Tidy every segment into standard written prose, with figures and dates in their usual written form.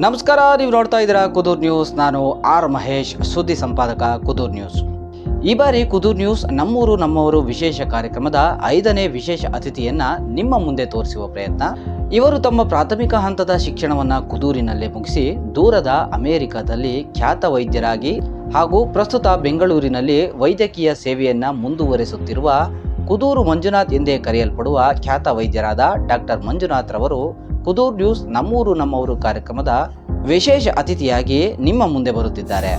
ನಮಸ್ಕಾರ, ನೀವು ನೋಡ್ತಾ ಇದ್ದೀರಾ ಕುದೂರ್ ನ್ಯೂಸ್. ನಾನು ಆರ್ ಮಹೇಶ್, ಸುದ್ದಿ ಸಂಪಾದಕ ಕುದೂರ್ ನ್ಯೂಸ್. ಈ ಬಾರಿ ಕುದೂರ್ ನ್ಯೂಸ್ ನಮ್ಮೂರು ನಮ್ಮವರು ವಿಶೇಷ ಕಾರ್ಯಕ್ರಮದ 5ನೇ ವಿಶೇಷ ಅತಿಥಿಯನ್ನ ನಿಮ್ಮ ಮುಂದೆ ತೋರಿಸುವ ಪ್ರಯತ್ನ. ಇವರು ತಮ್ಮ ಪ್ರಾಥಮಿಕ ಹಂತದ ಶಿಕ್ಷಣವನ್ನ ಕುದೂರಿನಲ್ಲೇ ಮುಗಿಸಿ ದೂರದ ಅಮೆರಿಕದಲ್ಲಿ ಖ್ಯಾತ ವೈದ್ಯರಾಗಿ ಹಾಗೂ ಪ್ರಸ್ತುತ ಬೆಂಗಳೂರಿನಲ್ಲಿ ವೈದ್ಯಕೀಯ ಸೇವೆಯನ್ನ ಮುಂದುವರೆಸುತ್ತಿರುವ ಕುದೂರು ಮಂಜುನಾಥ್ ಎಂದೇ ಕರೆಯಲ್ಪಡುವ ಖ್ಯಾತ ವೈದ್ಯರಾದ ಡಾಕ್ಟರ್ ಮಂಜುನಾಥ್ ರವರು ಕುದೂರ್ ನ್ಯೂಸ್ ನಮ್ಮೂರು ನಮ್ಮವರು ಕಾರ್ಯಕ್ರಮದ ವಿಶೇಷ ಅತಿಥಿಯಾಗಿ ನಿಮ್ಮ ಮುಂದೆ ಬರುತ್ತಿದ್ದಾರೆ.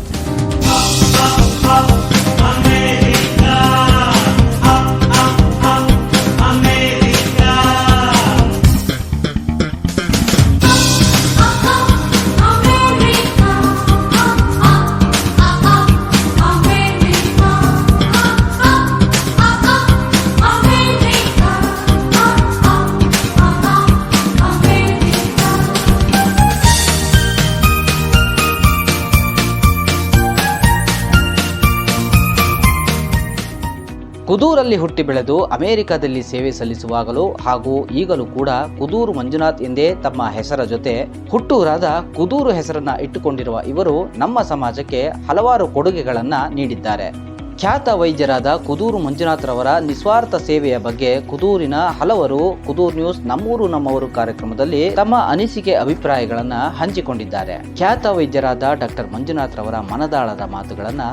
ಕುದೂರಲ್ಲಿ ಹುಟ್ಟಿ ಬೆಳೆದು ಅಮೆರಿಕದಲ್ಲಿ ಸೇವೆ ಸಲ್ಲಿಸುವಾಗಲೂ ಹಾಗೂ ಈಗಲೂ ಕೂಡ ಕುದೂರು ಮಂಜುನಾಥ್ ಎಂದೇ ತಮ್ಮ ಹೆಸರ ಜೊತೆ ಹುಟ್ಟೂರಾದ ಕುದೂರು ಹೆಸರನ್ನ ಇಟ್ಟುಕೊಂಡಿರುವ ಇವರು ನಮ್ಮ ಸಮಾಜಕ್ಕೆ ಹಲವಾರು ಕೊಡುಗೆಗಳನ್ನ ನೀಡಿದ್ದಾರೆ. ಖ್ಯಾತ ವೈದ್ಯರಾದ ಕುದೂರು ಮಂಜುನಾಥ್ ರವರ ನಿಸ್ವಾರ್ಥ ಸೇವೆಯ ಬಗ್ಗೆ ಕುದೂರಿನ ಹಲವರು ಕುದೂರ್ ನ್ಯೂಸ್ ನಮ್ಮೂರು ನಮ್ಮವರು ಕಾರ್ಯಕ್ರಮದಲ್ಲಿ ತಮ್ಮ ಅನಿಸಿಕೆ ಅಭಿಪ್ರಾಯಗಳನ್ನ ಹಂಚಿಕೊಂಡಿದ್ದಾರೆ. ಖ್ಯಾತ ವೈದ್ಯರಾದ ಡಾಕ್ಟರ್ ಮಂಜುನಾಥ್ ರವರ ಮನದಾಳದ ಮಾತುಗಳನ್ನ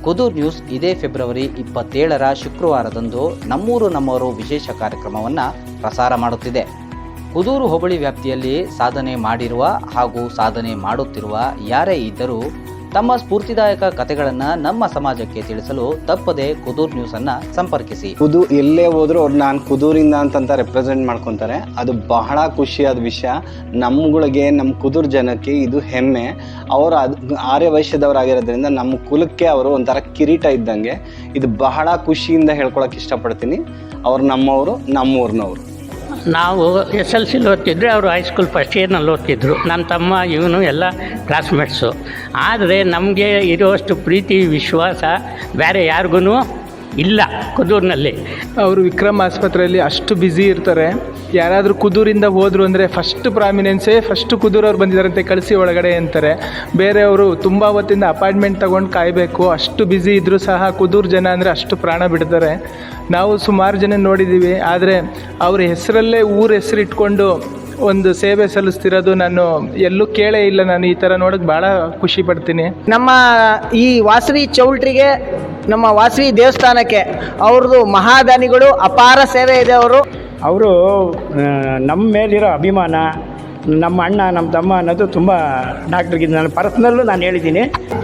ಕುದೂರ್ ನ್ಯೂಸ್ ಇದೇ ಫೆಬ್ರವರಿ 27ರ ಶುಕ್ರವಾರದಂದು ನಮ್ಮೂರು ನಮ್ಮವರು ವಿಶೇಷ ಕಾರ್ಯಕ್ರಮವನ್ನ ಪ್ರಸಾರ ಮಾಡುತ್ತಿದೆ. ಕುದೂರು ಹೋಬಳಿ ವ್ಯಾಪ್ತಿಯಲ್ಲಿ ಸಾಧನೆ ಮಾಡಿರುವ ಹಾಗೂ ಸಾಧನೆ ಮಾಡುತ್ತಿರುವ ಯಾರೇ ಇದ್ದರೂ ತಮ್ಮ ಸ್ಫೂರ್ತಿದಾಯಕ ಕಥೆಗಳನ್ನ ನಮ್ಮ ಸಮಾಜಕ್ಕೆ ತಿಳಿಸಲು ತಪ್ಪದೆ ಕುದೂರ್ ನ್ಯೂಸ್ ಅನ್ನ ಸಂಪರ್ಕಿಸಿ. ಎಲ್ಲೇ ಹೋದ್ರು ಅವ್ರು ನಾನು ಕುದೂರಿಂದ ಅಂತ ರೆಪ್ರೆಸೆಂಟ್ ಮಾಡ್ಕೊತಾರೆ. ಅದು ಬಹಳ ಖುಷಿಯಾದ ವಿಷಯ. ನಮ್ಗಳಿಗೆ, ನಮ್ಮ ಕುದೂರ್ ಜನಕ್ಕೆ ಇದು ಹೆಮ್ಮೆ. ಅವರು ಆರ್ಯ ವೈಶ್ಯದವರಾಗಿರೋದ್ರಿಂದ ನಮ್ಮ ಕುಲಕ್ಕೆ ಅವರು ಒಂಥರ ಕಿರೀಟ ಇದ್ದಂಗೆ. ಇದು ಬಹಳ ಖುಷಿಯಿಂದ ಹೇಳ್ಕೊಳಕ್ಕೆ ಇಷ್ಟಪಡ್ತೀನಿ. ಅವ್ರು ನಮ್ಮವರು, ನಮ್ಮೂರಿನವರು. ನಾವು SLC ಓದ್ತಿದ್ರೆ ಅವರು ಹೈಸ್ಕೂಲ್ ಫಸ್ಟ್ ಇಯರ್ನಲ್ಲಿ ಓದ್ತಿದ್ರು. ನನ್ನ ತಮ್ಮ ಇವನು ಎಲ್ಲ ಕ್ಲಾಸ್ಮೇಟ್ಸು. ಆದರೆ ನಮಗೆ ಇರುವಷ್ಟು ಪ್ರೀತಿ ವಿಶ್ವಾಸ ಬೇರೆ ಯಾರಿಗೂ ಇಲ್ಲ ಕುದೂರಿನಲ್ಲಿ. ಅವರು ವಿಕ್ರಮ್ ಆಸ್ಪತ್ರೆಯಲ್ಲಿ ಅಷ್ಟು ಬ್ಯುಸಿ ಇರ್ತಾರೆ. ಯಾರಾದರೂ ಕುದೂರಿಂದ ಹೋದರು ಅಂದರೆ ಫಸ್ಟ್ ಪ್ರಾಮಿನೆನ್ಸೇ ಫಸ್ಟ್ ಕುದೂರವ್ರು ಬಂದಿದ್ದಾರಂತೆ ಕಳಿಸಿ ಒಳಗಡೆ ಅಂತಾರೆ. ಬೇರೆಯವರು ತುಂಬ ಹೊತ್ತಿಂದ ಅಪಾಯಿಂಟ್ಮೆಂಟ್ ತೊಗೊಂಡು ಕಾಯಬೇಕು. ಅಷ್ಟು ಬ್ಯುಸಿ ಇದ್ದರೂ ಸಹ ಕುದೂರು ಜನ ಅಂದರೆ ಅಷ್ಟು ಪ್ರಾಣ ಬಿಡ್ತಾರೆ. ನಾವು ಸುಮಾರು ಜನ ನೋಡಿದ್ದೀವಿ. ಆದರೆ ಅವ್ರ ಹೆಸರಲ್ಲೇ ಊರ ಹೆಸರು ಇಟ್ಕೊಂಡು ಒಂದು ಸೇವೆ ಸಲ್ಲಿಸ್ತಿರೋದು ನಾನು ಎಲ್ಲೂ ಕೇಳೇ ಇಲ್ಲ. ನಾನು ಈ ಥರ ನೋಡೋಕ್ಕೆ ಭಾಳ ಖುಷಿ ಪಡ್ತೀನಿ. ನಮ್ಮ ಈ ವಾಸವಿ ಚೌಲ್ಟ್ರಿಗೆ, ನಮ್ಮ ವಾಸವಿ ದೇವಸ್ಥಾನಕ್ಕೆ ಅವ್ರದ್ದು ಮಹಾದಾನಿಗಳು, ಅಪಾರ ಸೇವೆ ಇದೆ. ಅವರು ನಮ್ಮ ಮೇಲಿರೋ ಅಭಿಮಾನ, ನಮ್ಮ ಅಣ್ಣ ನಮ್ಮ ತಮ್ಮ ಅನ್ನೋದು ತುಂಬ ಡಾಕ್ಟ್ರಿಗೆ ನಾನು ಪರ್ಸ್ನಲ್ಲು ನಾನು ಹೇಳಿದ್ದೀನಿ.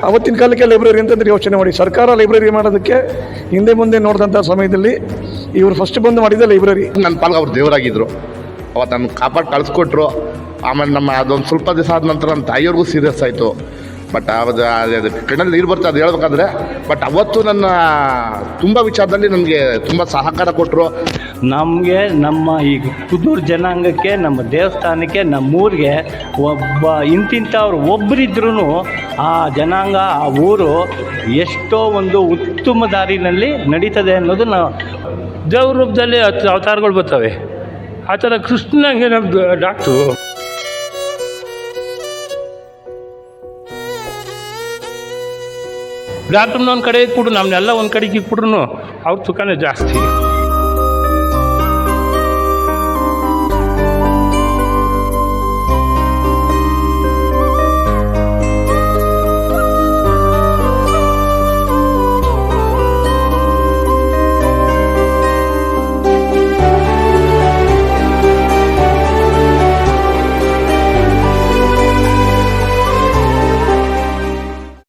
ಅವತ್ತಿನ ಕಾಲಕ್ಕೆ ಲೈಬ್ರರಿ ಅಂತಂದ್ರೆ ಯೋಚನೆ ಮಾಡಿ, ಸರ್ಕಾರ ಲೈಬ್ರರಿ ಮಾಡೋದಕ್ಕೆ ಹಿಂದೆ ಮುಂದೆ ನೋಡಿದಂಥ ಸಮಯದಲ್ಲಿ ಇವರು ಫಸ್ಟ್ ಬಂದು ಮಾಡಿದ ಲೈಬ್ರರಿ. ನನ್ನ ಪಾಲ್ಗೆ ಅವ್ರು ದೇವರಾಗಿದ್ದರು. ಅವತ್ತು ನನ್ನ ಕಾಪಾಡಿ ಕಳಿಸ್ಕೊಟ್ರು. ಆಮೇಲೆ ನಮ್ಮ ಅದೊಂದು ಸ್ವಲ್ಪ ದಿವಸ ಆದ ನಂತರ ನನ್ನ ತಾಯಿಯವ್ರಿಗೂ ಸೀರಿಯಸ್ ಆಯಿತು. ಬಟ್ ಅದು ಕಣ್ಣಲ್ಲಿ ನೀರು ಬರ್ತದೆ ಅದು ಹೇಳ್ಬೇಕಾದ್ರೆ. ಬಟ್ ಅವತ್ತು ನನ್ನ ತುಂಬ ವಿಚಾರದಲ್ಲಿ ನನಗೆ ತುಂಬ ಸಹಕಾರ ಕೊಟ್ಟರು. ನಮಗೆ ನಮ್ಮ ಈ ಕುದೂರು ಜನಾಂಗಕ್ಕೆ, ನಮ್ಮ ದೇವಸ್ಥಾನಕ್ಕೆ, ನಮ್ಮೂರಿಗೆ ಇಂತಿಂಥವ್ರು ಒಬ್ಬರಿದ್ರೂ ಆ ಜನಾಂಗ, ಆ ಊರು ಎಷ್ಟೋ ಒಂದು ಉತ್ತಮ ದಾರಿನಲ್ಲಿ ನಡೀತದೆ ಅನ್ನೋದು ನಾವು ದೇವ್ರ ರೂಪದಲ್ಲಿ ಅವತಾರಗಳು ಬರ್ತವೆ. ಆ ಥರ ಕೃಷ್ಣಂಗೆ ನಮ್ಮ ಡಾಕ್ಟ್ರು ಡಾಕ್ಟ್ರನ್ನ ಒಂದು ಕಡೆ ಇಟ್ಬಿಟ್ಟು ನಮ್ಮನ್ನೆಲ್ಲ ಒಂದು ಕಡೆಗೆ ಇಟ್ಬಿಟ್ರು ಅವ್ರ ಸುಖನೇ ಜಾಸ್ತಿ.